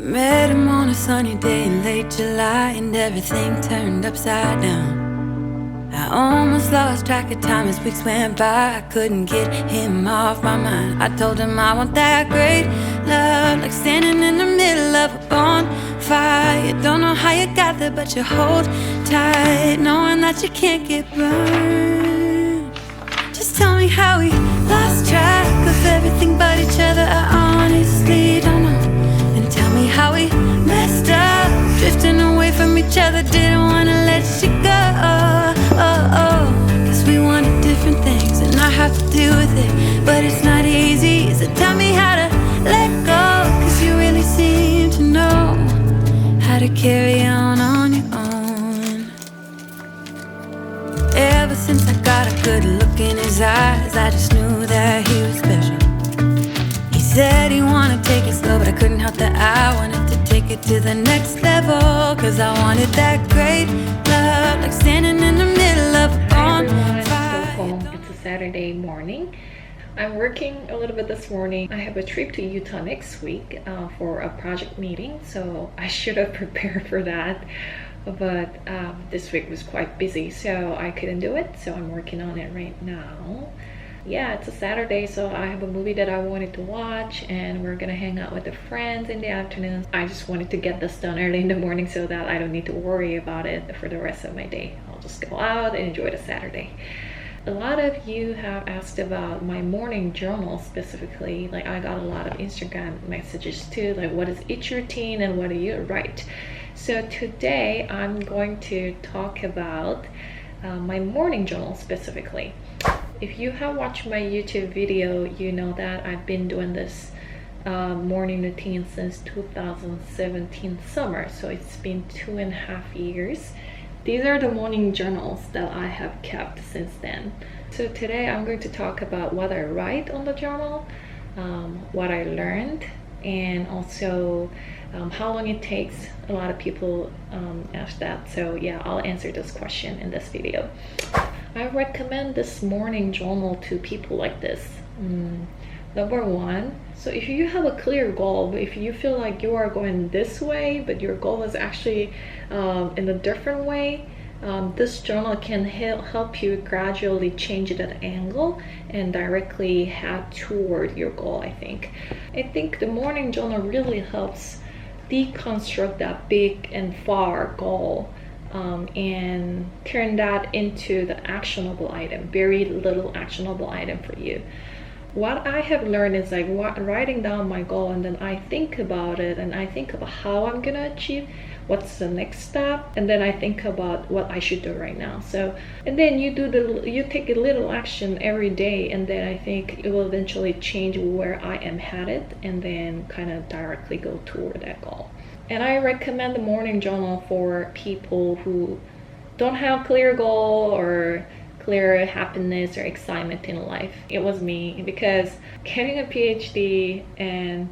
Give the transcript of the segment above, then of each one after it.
Met him on a sunny day in late July, and everything turned upside down. I almost lost track of time as weeks went by. I couldn't get him off my mind. I told him I want that great love, like standing in the middle of a bonfire. You don't know how you got there, but you hold tight, knowing that you can't get burned. Just tell me how we lost track of everything but each other. I honestly don't know. And tell me how we messed up, drifting away from each other. Didn't wanna let you go. Cause we wanted different things, and I have to deal with it, but it's not easy. So tell me how to let go, cause you really seem to know how to carry on your own. Ever since I got a good look in his eyes, I just knew that he was special. He said he wanted to take it slow, but I couldn't help that I wanted to take it to the next level. Cause I wanted that great love, like standing in the middle of a bonfire. Home. It's a Saturday morning. I'm working a little bit this morning. I have a trip to Utah next week for a project meeting, so I should have prepared for that. But this week was quite busy, so I couldn't do it. So I'm working on it right now. Yeah, it's a Saturday, so I have a movie that I wanted to watch, and we're gonna hang out with the friends in the afternoon. I just wanted to get this done early in the morning so that I don't need to worry about it for the rest of my day. I'll just go out and enjoy the Saturday. A lot of you have asked about my morning journal specifically. Like, I got a lot of Instagram messages too, like what is each routine and what do you write? So today I'm going to talk about my morning journal specifically. If you have watched my YouTube video, you know that I've been doing this morning routine since 2017 summer, so it's been 2.5 years. These are the morning journals that I have kept since then. So today I'm going to talk about what I write on the journal, what I learned, and also how long it takes. A lot of people ask that, so yeah, I'll answer this question in this video. I recommend this morning journal to people like this. Number one, so if you have a clear goal, if you feel like you are going this way but your goal is actually in a different way, this journal can help you gradually change that angle and directly head toward your goal. I think the morning journal really helps deconstruct that big and far goal and turn that into the actionable item, very little actionable item for you. What I have learned is like writing down my goal, and then I think about it, and I think about how I'm gonna achieve, what's the next step, and then I think about what I should do right now. So, and then you take a little action every day, and then I think it will eventually change where I am headed, and then kind of directly go toward that goal. And I recommend the morning journal for people who don't have clear goal or clear happiness or excitement in life. It was me, because getting a PhD and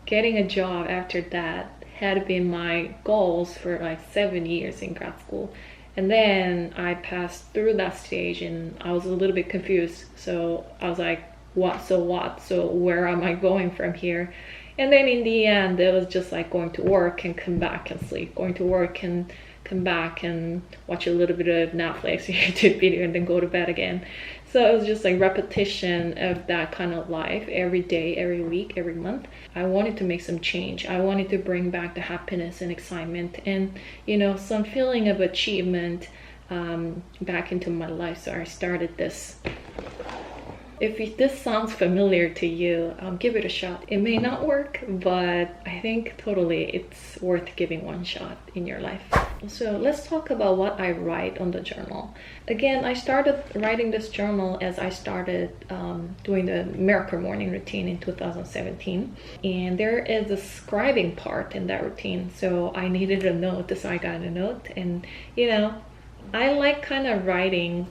getting a job after that had been my goals for like 7 years in grad school. And then I passed through that stage and I was a little bit confused. So I was like, what? So where am I going from here? And then in the end, it was just like going to work and come back and sleep, going to work and come back and watch a little bit of Netflix or YouTube video and then go to bed again. So it was just like repetition of that kind of life every day, every week, every month. I wanted to make some change. I wanted to bring back the happiness and excitement and, you know, some feeling of achievement back into my life. So I started this. If this sounds familiar to you, give it a shot. It may not work, but I think totally it's worth giving one shot in your life. So let's talk about what I write on the journal. Again, I started writing this journal as I started doing the Miracle Morning routine in 2017. And there is a scribing part in that routine. So I needed a note, so I got a note. And, you know, I like kind of writing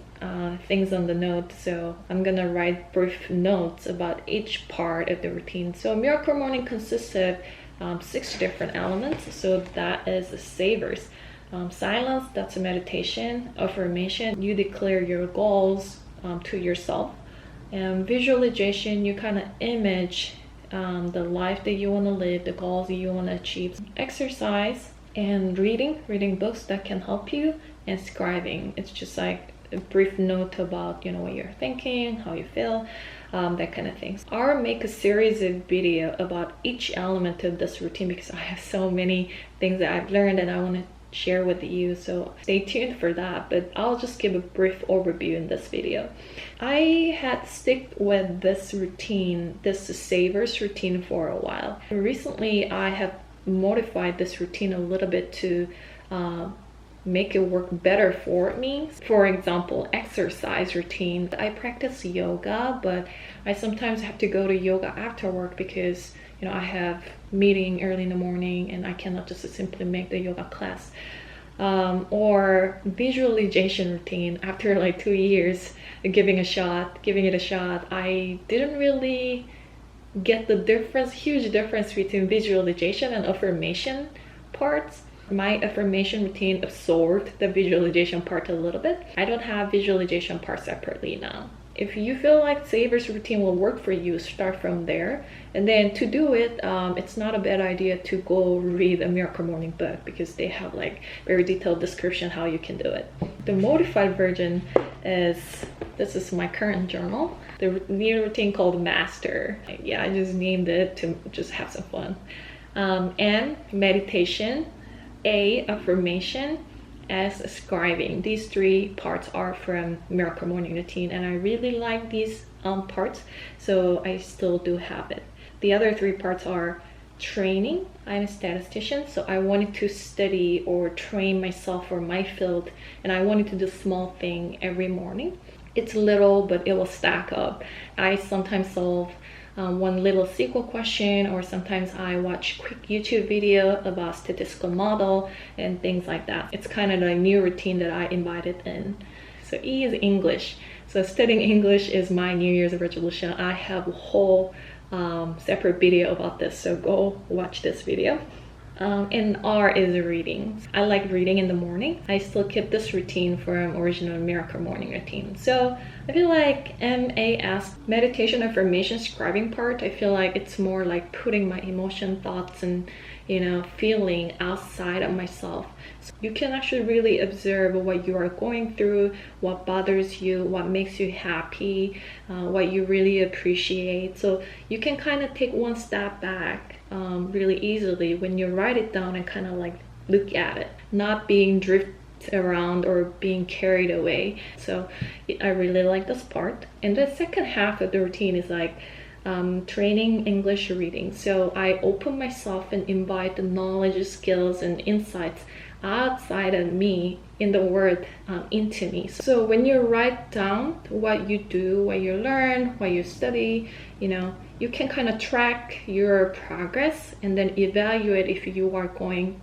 things on the note, so I'm gonna write brief notes about each part of the routine. So Miracle Morning consists of 6 different elements. So that is the savers. Silence, that's a meditation. Affirmation, you declare your goals to yourself. And visualization, you kind of image the life that you want to live, the goals that you want to achieve. Exercise and reading books that can help you, and scribing. It's just like a brief note about, you know, what you're thinking, how you feel, that kind of things. I'll make a series of video about each element of this routine because I have so many things that I've learned and I want to share with you, so stay tuned for that. But I'll just give a brief overview in this video. I had stick with this routine, this Savers routine, for a while. Recently I have modified this routine a little bit to make it work better for me. For example, exercise routine. I practice yoga, but I sometimes have to go to yoga after work because, you know, I have meeting early in the morning and I cannot just simply make the yoga class. Or visualization routine. After like 2 years giving it a shot, I didn't really get the huge difference between visualization and affirmation parts. My affirmation routine absorbed the visualization part a little bit. I don't have visualization part separately now. If you feel like Savers routine will work for you, start from there. And then to do it, it's not a bad idea to go read a Miracle Morning book because they have like very detailed description how you can do it. The modified version is, this is my current journal. The new routine called Master. Yeah, I just named it to just have some fun. And meditation, A, affirmation, as scribing. These 3 parts are from Miracle Morning Routine and I really like these parts, so I still do have it. The other 3 parts are training. I'm a statistician, so I wanted to study or train myself for my field, and I wanted to do small thing every morning. It's little, but it will stack up. I sometimes solve one little SQL question, or sometimes I watch quick YouTube video about statistical model and things like that. It's kind of a new routine that I invited in. So E is English. So studying English is my New Year's resolution. I have a whole separate video about this, so go watch this video. And R is reading. I like reading in the morning. I still keep this routine from original Miracle Morning Routine. So I feel like MAS, meditation, affirmation, scribing part, I feel like it's more like putting my emotion, thoughts, and, you know, feeling outside of myself. So you can actually really observe what you are going through, what bothers you, what makes you happy, what you really appreciate. So you can kind of take one step back really easily when you write it down and kind of like look at it, not being drifted around or being carried away. So I really like this part. And the second half of the routine is like training English reading. So I open myself and invite the knowledge, skills, and insights outside of me in the word into me. So when you write down what you do, what you learn, what you study, you know, you can kind of track your progress and then evaluate if you are going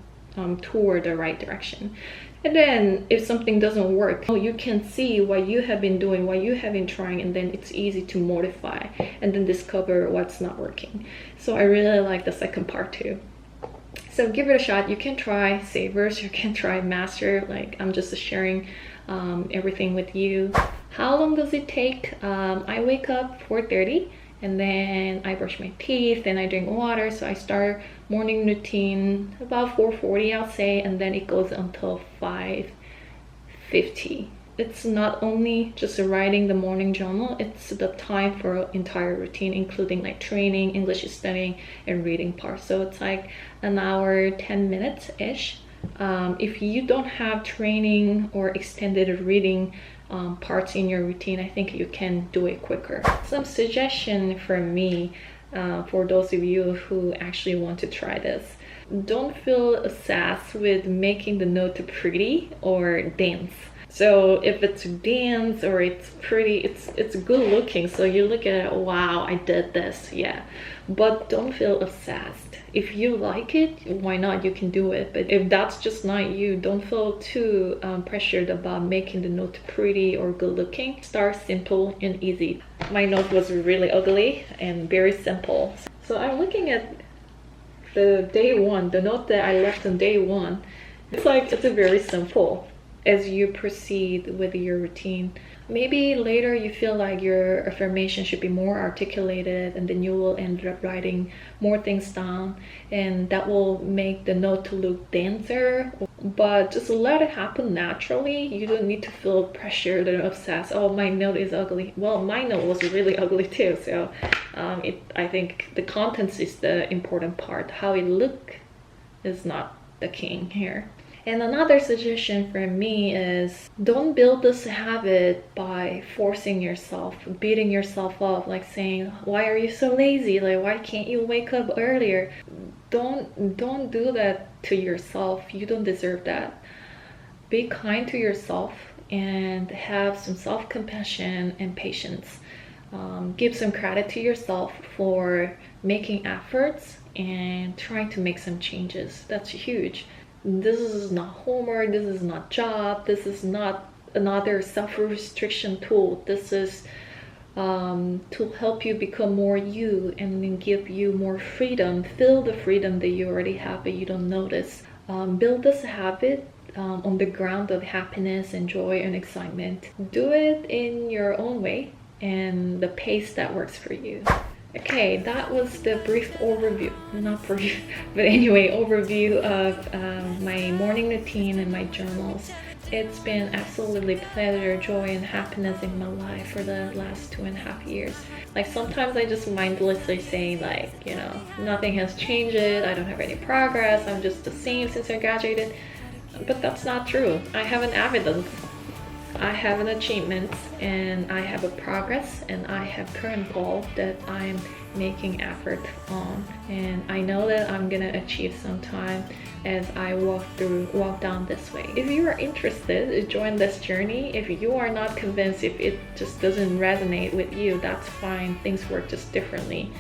toward the right direction. And then if something doesn't work, you can see what you have been doing, what you have been trying, and then it's easy to modify and then discover what's not working. So I really like the second part too. So give it a shot. You can try Savers, you can try Master. Like, I'm just sharing everything with you. How long does it take? I wake up 4:30 and then I brush my teeth, then I drink water. So I start morning routine about 4:40, I'll say, and then it goes until 5:50. It's not only just writing the morning journal, it's the time for entire routine, including like training, English studying, and reading part. So it's like an hour, 10 minutes ish. If you don't have training or extended reading parts in your routine, I think you can do it quicker. Some suggestion from me for those of you who actually want to try this. Don't feel sass with making the note pretty or dense. So if it's dance or it's pretty, it's good looking. So you look at it, wow, I did this, yeah. But don't feel obsessed. If you like it, why not? You can do it. But if that's just not you, don't feel too pressured about making the note pretty or good looking. Start simple and easy. My note was really ugly and very simple. So I'm looking at the day one, the note that I left on day one. It's like, it's a very simple. as you proceed with your routine. Maybe later you feel like your affirmation should be more articulated, and then you will end up writing more things down, and that will make the note to look denser. But just let it happen naturally. You don't need to feel pressured and obsessed. Oh, my note is ugly. Well, my note was really ugly too. So I think the contents is the important part. How it look is not the king here. And another suggestion from me is don't build this habit by forcing yourself, beating yourself up, like saying, why are you so lazy? Like, why can't you wake up earlier? Don't do that to yourself. You don't deserve that. Be kind to yourself and have some self-compassion and patience. Give some credit to yourself for making efforts and trying to make some changes. That's huge. This is not homework, this is not job, this is not another self-restriction tool. This is to help you become more you and then give you more freedom. Feel the freedom that you already have but you don't notice. Build this habit on the ground of happiness and joy and excitement. Do it in your own way and the pace that works for you. Okay, that was the brief overview, not brief, but anyway, overview of my morning routine and my journals. It's been absolutely pleasure, joy, and happiness in my life for the last 2.5 years. Like sometimes I just mindlessly say like, you know, nothing has changed, I don't have any progress, I'm just the same since I graduated. But that's not true. I have an evidence. I have an achievement and I have a progress and I have current goal that I'm making effort on, and I know that I'm gonna achieve sometime as I walk down this way. If you are interested, join this journey. If you are not convinced, if it just doesn't resonate with you, that's fine. Things work just differently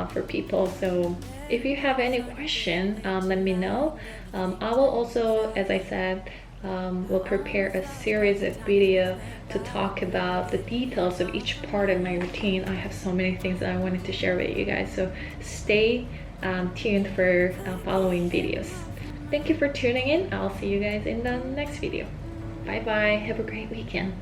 for people. So if you have any question, let me know. I will also, as I said, will prepare a series of video to talk about the details of each part of my routine. I have so many things that I wanted to share with you guys, so stay tuned for following videos. Thank you for tuning in. I'll see you guys in the next video. Bye bye. Have a great weekend.